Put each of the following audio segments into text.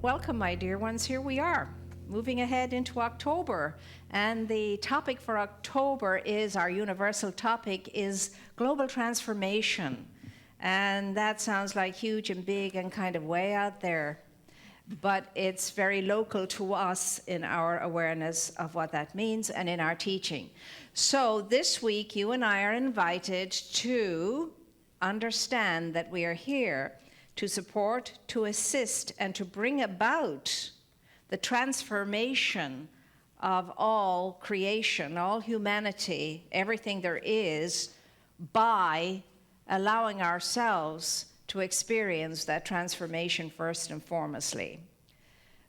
Welcome, my dear ones. Here we are, moving ahead into October. And the topic for October is, our universal topic is global transformation. And that sounds like huge and big and kind of way out there. But it's very local to us in our awareness of what that means and in our teaching. So this week, you and I are invited to understand that we are here to support, to assist, and to bring about the transformation of all creation, all humanity, everything there is, by allowing ourselves to experience that transformation first and foremostly.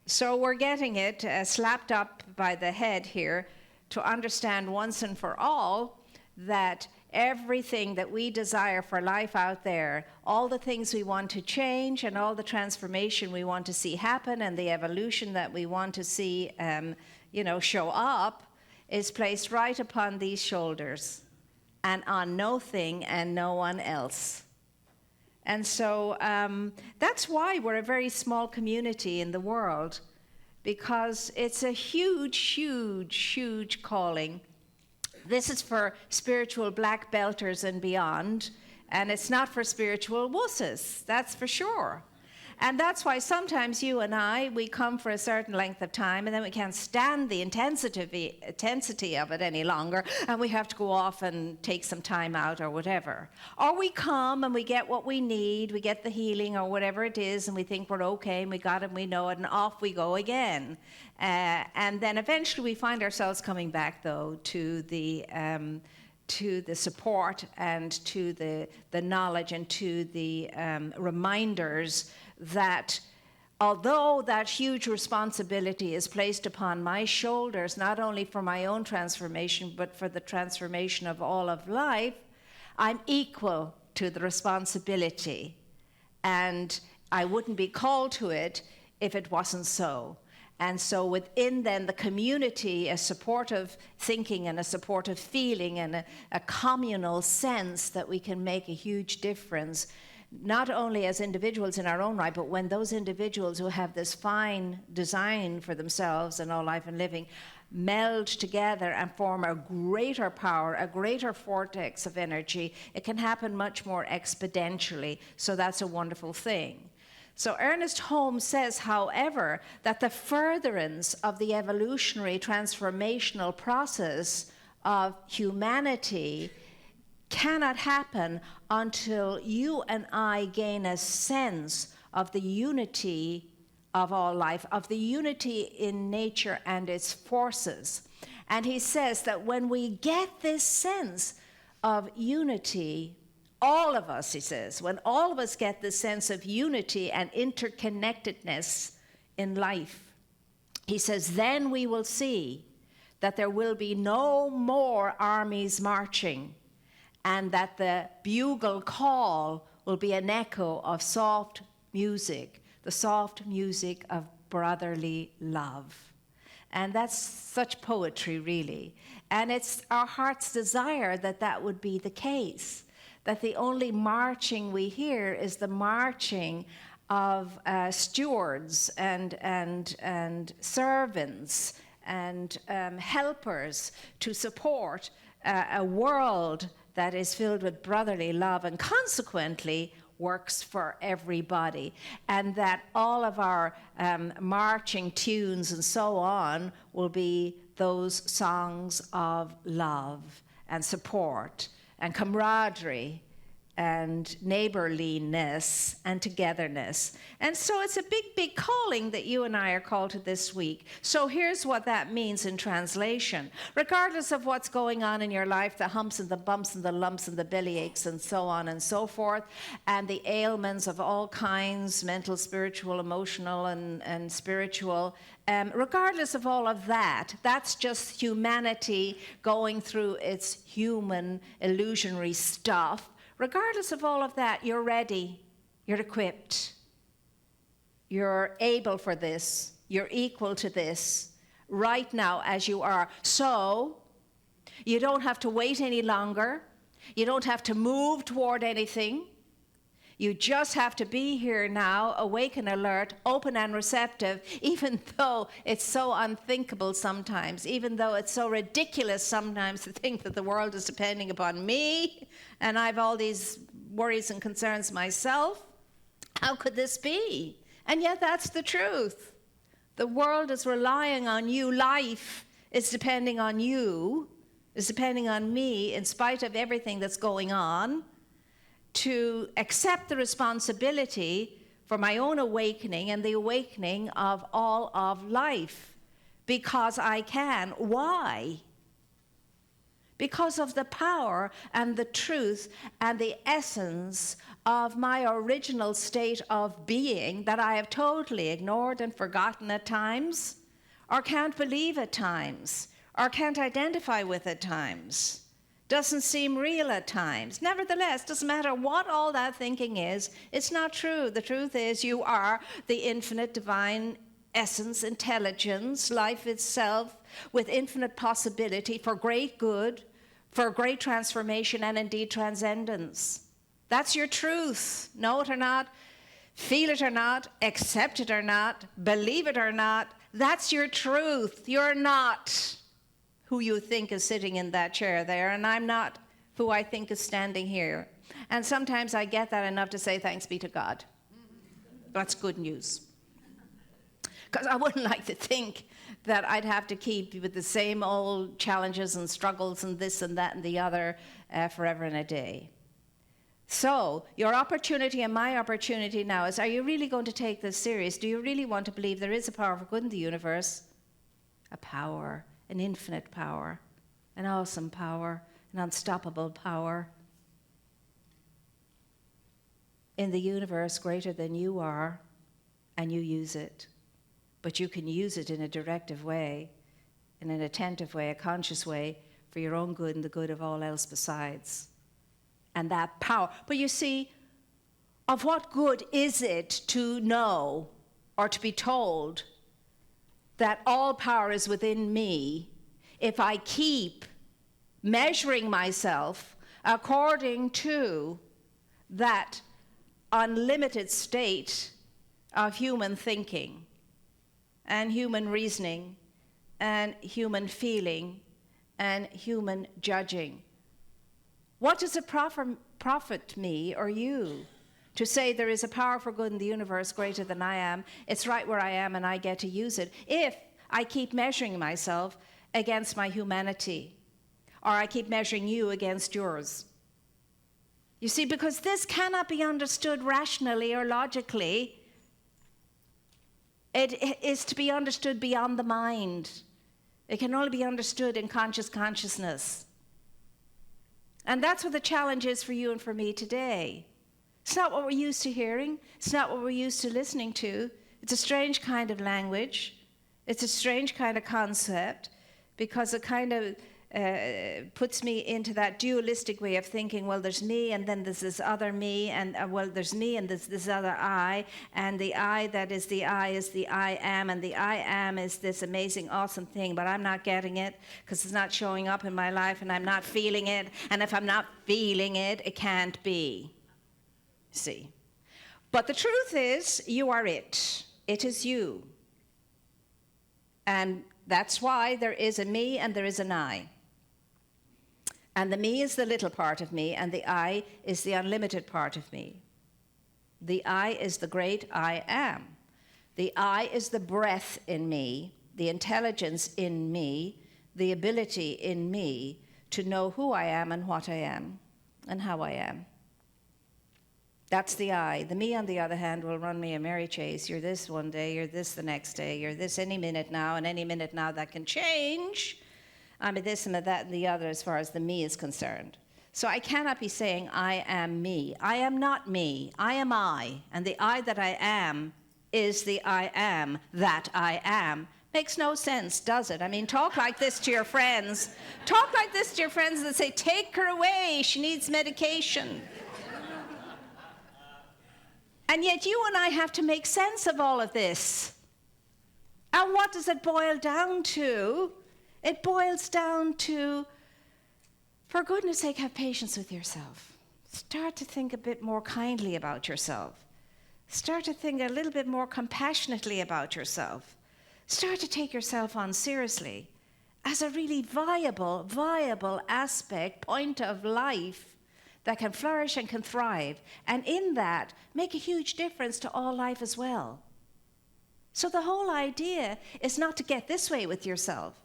So we're getting it slapped up by the head here to understand once and for all that everything that we desire for life out there, all the things we want to change and all the transformation we want to see happen and the evolution that we want to see show up, is placed right upon these shoulders and on no thing and no one else. And so that's why we're a very small community in the world, because it's a huge, huge, huge calling. This is for spiritual black belters and beyond, and it's not for spiritual wusses, that's for sure. And that's why sometimes you and I, we come for a certain length of time, and then we can't stand the intensity of it any longer, and we have to go off and take some time out or whatever. Or we come and we get what we need, we get the healing or whatever it is, and we think we're okay, and we got it, and we know it, and off we go again. And then eventually we find ourselves coming back, though, to the support and to the knowledge and to the reminders that although that huge responsibility is placed upon my shoulders, not only for my own transformation, but for the transformation of all of life, I'm equal to the responsibility. And I wouldn't be called to it if it wasn't so. And so within then the community, a supportive thinking and a supportive feeling and a communal sense that we can make a huge difference, not only as individuals in our own right, but when those individuals who have this fine design for themselves and all life and living meld together and form a greater power, a greater vortex of energy, it can happen much more exponentially. So that's a wonderful thing. So Ernest Holmes says, however, that the furtherance of the evolutionary transformational process of humanity cannot happen until you and I gain a sense of the unity of all life, of the unity in nature and its forces. And he says that when we get this sense of unity, all of us, he says, when all of us get this sense of unity and interconnectedness in life, he says, then we will see that there will be no more armies marching, and that the bugle call will be an echo of soft music, the soft music of brotherly love. And that's such poetry, really. And it's our heart's desire that that would be the case, that the only marching we hear is the marching of stewards and servants and helpers to support a world that is filled with brotherly love and consequently works for everybody, and that all of our marching tunes and so on will be those songs of love and support and camaraderie and neighborliness and togetherness. And so it's a big, big calling that you and I are called to this week. So here's what that means in translation. Regardless of what's going on in your life, the humps and the bumps and the lumps and the belly aches and so on and so forth, and the ailments of all kinds, mental, spiritual, emotional, and spiritual, regardless of all of that, that's just humanity going through its human illusionary stuff. Regardless of all of that, you're ready, you're equipped, you're able for this, you're equal to this right now as you are. So you don't have to wait any longer, you don't have to move toward anything, You just have to be here now, awake and alert, open and receptive, even though it's so unthinkable sometimes, even though it's so ridiculous sometimes to think that the world is depending upon me, and I've all these worries and concerns myself. How could this be? And yet that's the truth. The world is relying on you. Life is depending on you, is depending on me, in spite of everything that's going on, to accept the responsibility for my own awakening and the awakening of all of life. Because I can. Why? Because of the power and the truth and the essence of my original state of being that I have totally ignored and forgotten at times, or can't believe at times, or can't identify with at times, doesn't seem real at times. Nevertheless, doesn't matter what all that thinking is, it's not true. The truth is you are the infinite divine essence, intelligence, life itself, with infinite possibility for great good, for great transformation, and indeed transcendence. That's your truth. Know it or not, feel it or not, accept it or not, believe it or not, that's your truth. You're not who you think is sitting in that chair there, and I'm not who I think is standing here. And sometimes I get that enough to say, thanks be to God. That's good news. Because I wouldn't like to think that I'd have to keep with the same old challenges and struggles and this and that and the other forever and a day. So your opportunity and my opportunity now is, are you really going to take this serious? Do you really want to believe there is a power for good in the universe? A power, an infinite power, an awesome power, an unstoppable power in the universe greater than you are, and you use it. But you can use it in a directive way, in an attentive way, a conscious way, for your own good and the good of all else besides. And that power. But you see, of what good is it to know or to be told that all power is within me if I keep measuring myself according to that unlimited state of human thinking and human reasoning and human feeling and human judging? What does it profit me or you to say there is a power for good in the universe greater than I am? It's right where I am and I get to use it if I keep measuring myself against my humanity, or I keep measuring you against yours. You see, because this cannot be understood rationally or logically. It is to be understood beyond the mind. It can only be understood in consciousness. And that's what the challenge is for you and for me today. It's not what we're used to hearing. It's not what we're used to listening to. It's a strange kind of language. It's a strange kind of concept, because it kind of puts me into that dualistic way of thinking, well, there's me, and then there's this other me, and well, there's me, and there's this other I, and the I that is the I am, and the I am is this amazing, awesome thing, but I'm not getting it because it's not showing up in my life, and I'm not feeling it, and if I'm not feeling it, it can't be. See? But the truth is, you are it. It is you. And that's why there is a me and there is an I. And the me is the little part of me, and the I is the unlimited part of me. The I is the great I am. The I is the breath in me, the intelligence in me, the ability in me to know who I am and what I am and how I am. That's the I. The me, on the other hand, will run me a merry chase. You're this one day, you're this the next day, you're this any minute now, and any minute now that can change. I'm a this and a that and the other as far as the me is concerned. So I cannot be saying I am me. I am not me. I am I. And the I that I am is the I am that I am. Makes no sense, does it? I mean, talk like this to your friends. Talk like this to your friends and say, take her away, she needs medication. And yet you and I have to make sense of all of this. And what does it boil down to? It boils down to, for goodness sake, have patience with yourself. Start to think a bit more kindly about yourself. Start to think a little bit more compassionately about yourself. Start to take yourself on seriously as a really viable aspect, point of life that can flourish and can thrive. And in that, make a huge difference to all life as well. So the whole idea is not to get this way with yourself.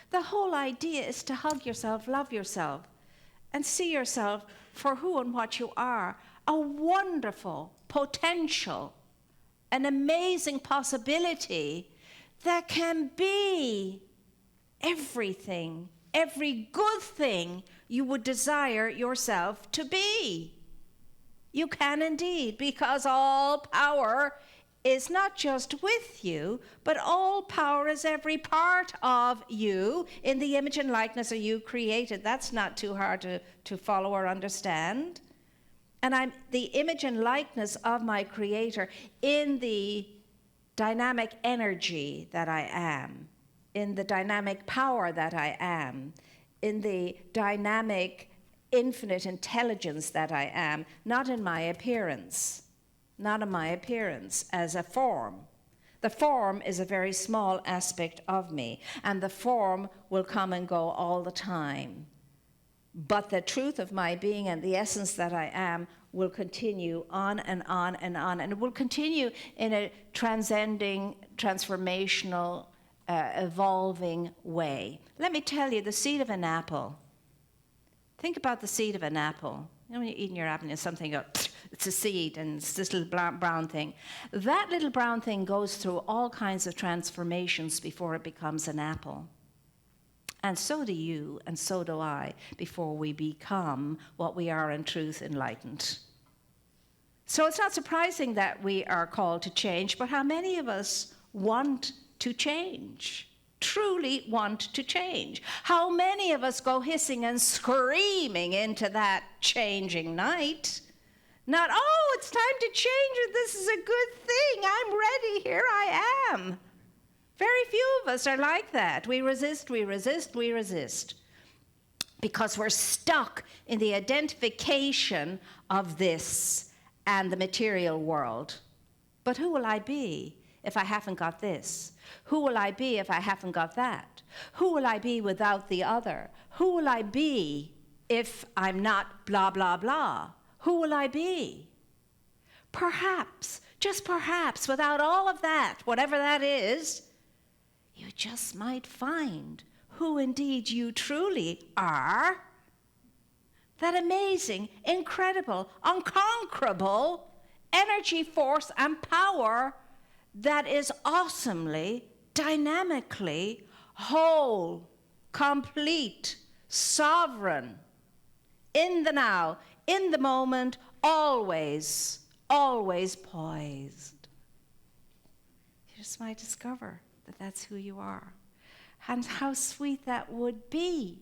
The whole idea is to hug yourself, love yourself, and see yourself for who and what you are. A wonderful potential, an amazing possibility that can be everything, every good thing you would desire yourself to be. You can indeed, because all power is not just with you, but all power is every part of you in the image and likeness of you created. That's not too hard to follow or understand. And I'm the image and likeness of my Creator in the dynamic energy that I am, in the dynamic power that I am, in the dynamic infinite intelligence that I am, not in my appearance. Not in my appearance as a form. The form is a very small aspect of me, and the form will come and go all the time. But the truth of my being and the essence that I am will continue on and on and on, and it will continue in a transcending, transformational, evolving way. Let me tell you, the seed of an apple. Think about the seed of an apple. You know, when you're eating your apple and something goes, it's a seed, and it's this little brown thing. That little brown thing goes through all kinds of transformations before it becomes an apple. And so do you, and so do I, before we become what we are in truth, enlightened. So it's not surprising that we are called to change, but how many of us want to change? Truly want to change? How many of us go hissing and screaming into that changing night? Not, oh, it's time to change it. This is a good thing. I'm ready. Here I am. Very few of us are like that. We resist, we resist, we resist. Because we're stuck in the identification of this and the material world. But who will I be if I haven't got this? Who will I be if I haven't got that? Who will I be without the other? Who will I be if I'm not blah, blah, blah? Who will I be? Perhaps, just perhaps, without all of that, whatever that is, you just might find who indeed you truly are. That amazing, incredible, unconquerable energy, force, and power that is awesomely, dynamically whole, complete, sovereign, in the now, in the moment, always, always poised. You just might discover that that's who you are. And how sweet that would be.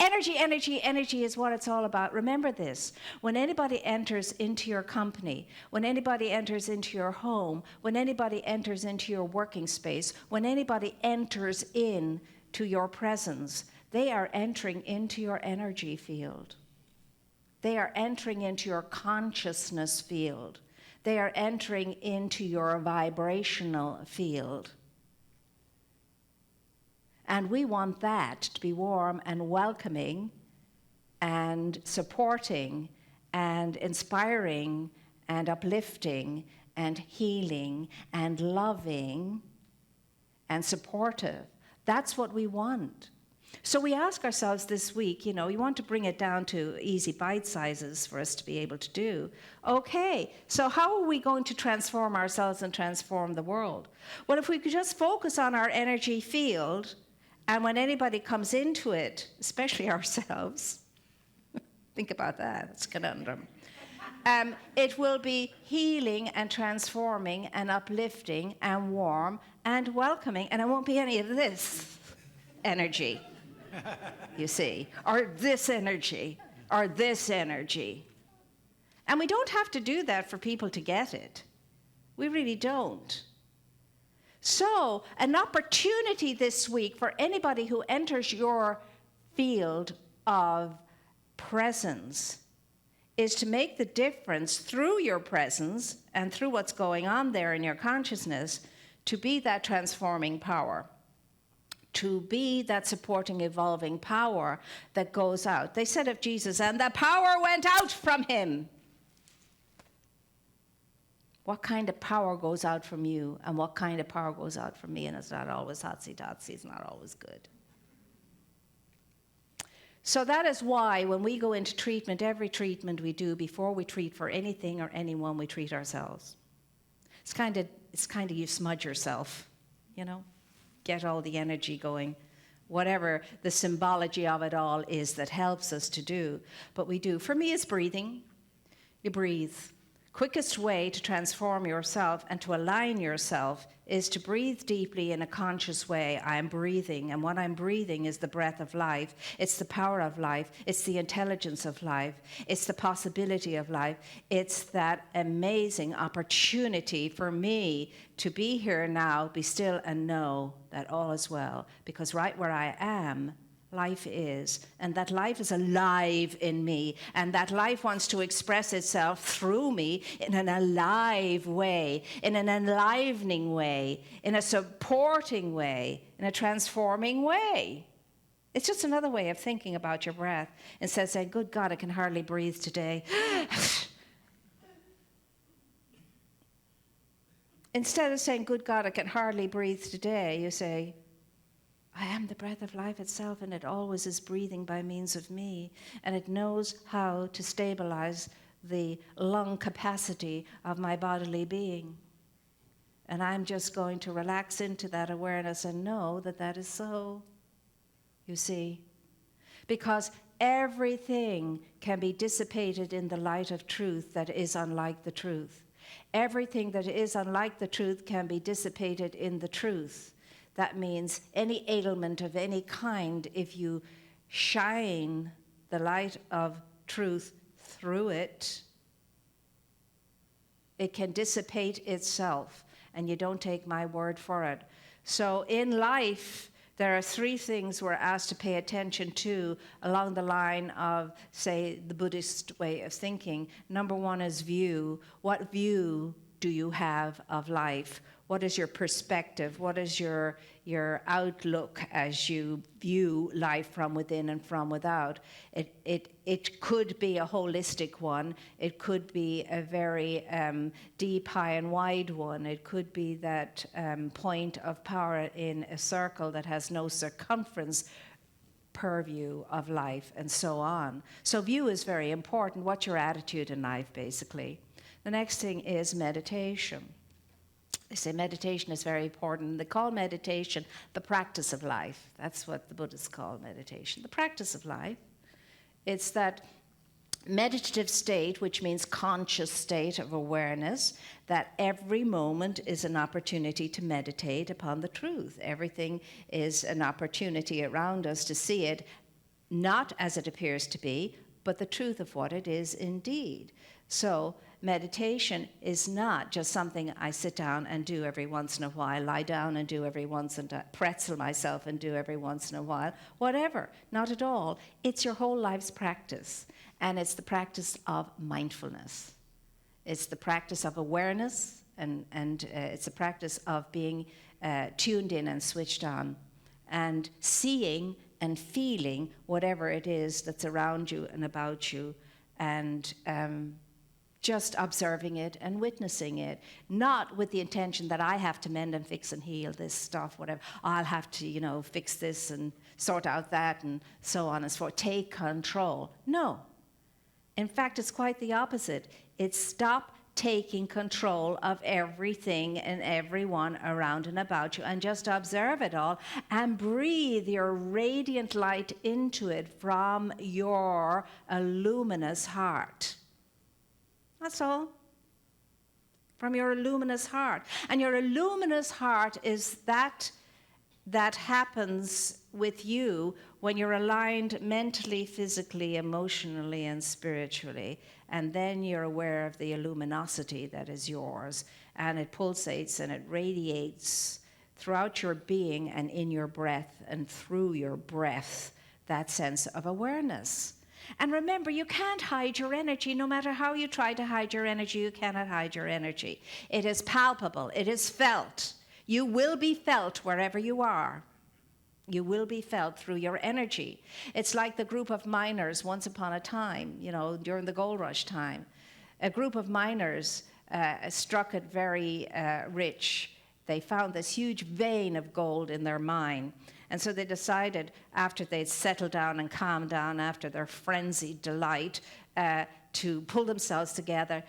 Energy, energy, energy is what it's all about. Remember this. When anybody enters into your company, when anybody enters into your home, when anybody enters into your working space, when anybody enters into your presence, they are entering into your energy field. They are entering into your consciousness field. They are entering into your vibrational field. And we want that to be warm and welcoming and supporting and inspiring and uplifting and healing and loving and supportive. That's what we want. So we ask ourselves this week, you know, we want to bring it down to easy bite sizes for us to be able to do. Okay, so how are we going to transform ourselves and transform the world? Well, if we could just focus on our energy field, and when anybody comes into it, especially ourselves, think about that, it's a conundrum. It will be healing and transforming and uplifting and warm and welcoming, and it won't be any of this energy. You see, or this energy, or this energy. And we don't have to do that for people to get it. We really don't. So, an opportunity this week for anybody who enters your field of presence is to make the difference through your presence and through what's going on there in your consciousness, to be that transforming power, to be that supporting, evolving power that goes out. They said of Jesus, and the power went out from him. What kind of power goes out from you, and what kind of power goes out from me? And it's not always hotsy-totsy, it's not always good. So that is why when we go into treatment, every treatment we do, before we treat for anything or anyone, we treat ourselves. It's kind of you smudge yourself, you know, get all the energy going, whatever the symbology of it all is that helps us to do. But we do. For me, it's breathing. You breathe. Quickest way to transform yourself and to align yourself is to breathe deeply in a conscious way. I'm breathing, and what I'm breathing is the breath of life. It's the power of life. It's the intelligence of life. It's the possibility of life. It's that amazing opportunity for me to be here now, be still, and know that all is well. Because right where I am, life is, and that life is alive in me, and that life wants to express itself through me in an alive way, in an enlivening way, in a supporting way, in a transforming way. It's just another way of thinking about your breath. Instead of saying, good God, I can hardly breathe today. Instead of saying, good God, I can hardly breathe today, you say, I am the breath of life itself, and it always is breathing by means of me, and it knows how to stabilize the lung capacity of my bodily being. And I'm just going to relax into that awareness and know that that is so, you see. Because everything can be dissipated in the light of truth that is unlike the truth. Everything that is unlike the truth can be dissipated in the truth. That means any ailment of any kind, if you shine the light of truth through it, it can dissipate itself, and you don't take my word for it. So in life, there are three things we're asked to pay attention to along the line of, say, the Buddhist way of thinking. Number one is view. What view do you have of life? What is your perspective? What is your outlook as you view life from within and from without? It could be a holistic one. It could be a very deep, high, and wide one. It could be that point of power in a circle that has no circumference purview of life, and so on. So view is very important. What's your attitude in life, basically? The next thing is meditation. They say meditation is very important. They call meditation the practice of life. That's what the Buddhists call meditation, the practice of life. It's that meditative state, which means conscious state of awareness, that every moment is an opportunity to meditate upon the truth. Everything is an opportunity around us to see it, not as it appears to be, but the truth of what it is indeed. So meditation is not just something I sit down and do every once in a while, lie down and do every once in a while, pretzel myself and do every once in a while, whatever. Not at all. It's your whole life's practice, and it's the practice of mindfulness. It's the practice of awareness, and it's a practice of being tuned in and switched on, and seeing and feeling whatever it is that's around you and about you, and just observing it and witnessing it, not with the intention that I have to mend and fix and heal this stuff, whatever. I'll have to, fix this and sort out that and so on and so forth. Take control. No. In fact, it's quite the opposite. It's stop taking control of everything and everyone around and about you, and just observe it all and breathe your radiant light into it from your luminous heart. That's all. From your luminous heart. And your luminous heart is that happens with you when you're aligned mentally, physically, emotionally, and spiritually. And then you're aware of the luminosity that is yours. And it pulsates and it radiates throughout your being and in your breath and through your breath, that sense of awareness. And remember, you can't hide your energy. No matter how you try to hide your energy, you cannot hide your energy. It is palpable. It is felt. You will be felt wherever you are. You will be felt through your energy. It's like the group of miners once upon a time, during the gold rush time. A group of miners struck it very rich. They found this huge vein of gold in their mine. And so they decided, after they'd settled down and calmed down after their frenzied delight, to pull themselves together,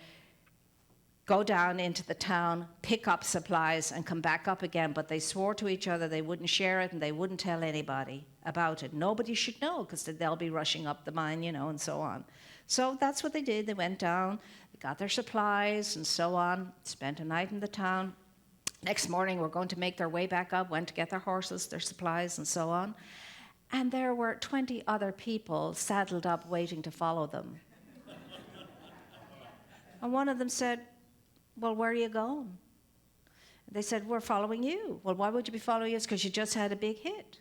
go down into the town, pick up supplies, and come back up again. But they swore to each other they wouldn't share it and they wouldn't tell anybody about it. Nobody should know, because they'll be rushing up the mine, and so on. So that's what they did. They went down, they got their supplies and so on, spent a night in the town. Next morning, we're going to make their way back up, went to get their horses, their supplies, and so on. And there were 20 other people saddled up waiting to follow them. And one of them said, well, where are you going? They said, we're following you. Well, why would you be following us? Because you just had a big hit.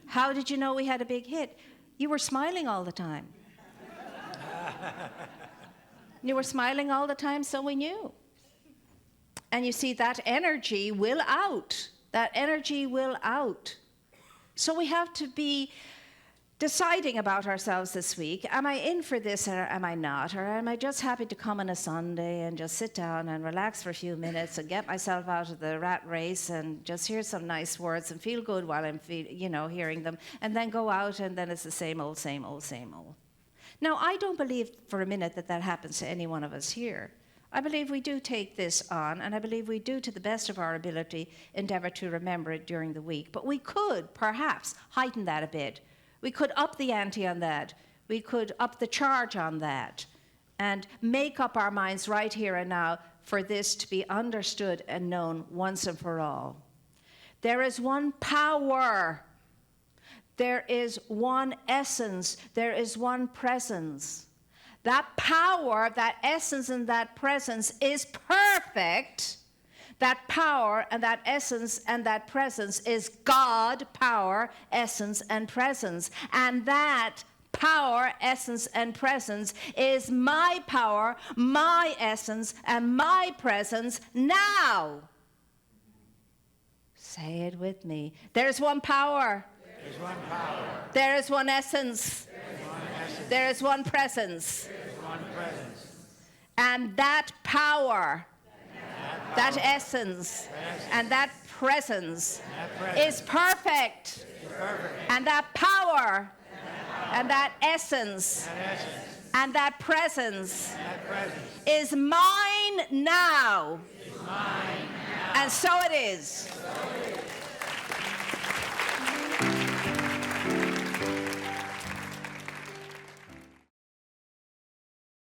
How did you know we had a big hit? You were smiling all the time. You were smiling all the time, so we knew. And you see, that energy will out. That energy will out. So we have to be deciding about ourselves this week. Am I in for this or am I not? Or am I just happy to come on a Sunday and just sit down and relax for a few minutes and get myself out of the rat race and just hear some nice words and feel good while I'm hearing them, and then go out and then it's the same old, same old, same old. Now, I don't believe for a minute that happens to any one of us here. I believe we do take this on, and I believe we do, to the best of our ability, endeavor to remember it during the week. But we could perhaps heighten that a bit. We could up the ante on that. We could up the charge on that and make up our minds right here and now for this to be understood and known once and for all. There is one power. There is one essence. There is one presence. That power, that essence, and that presence is perfect. That power and that essence and that presence is God, power, essence, and presence. And that power, essence, and presence is my power, my essence, and my presence now. Say it with me. There's one power. There's one power. There is one essence. There is one presence. And that power, that essence, and that presence is perfect. And that power, and that essence, and that presence is mine now. And so it is.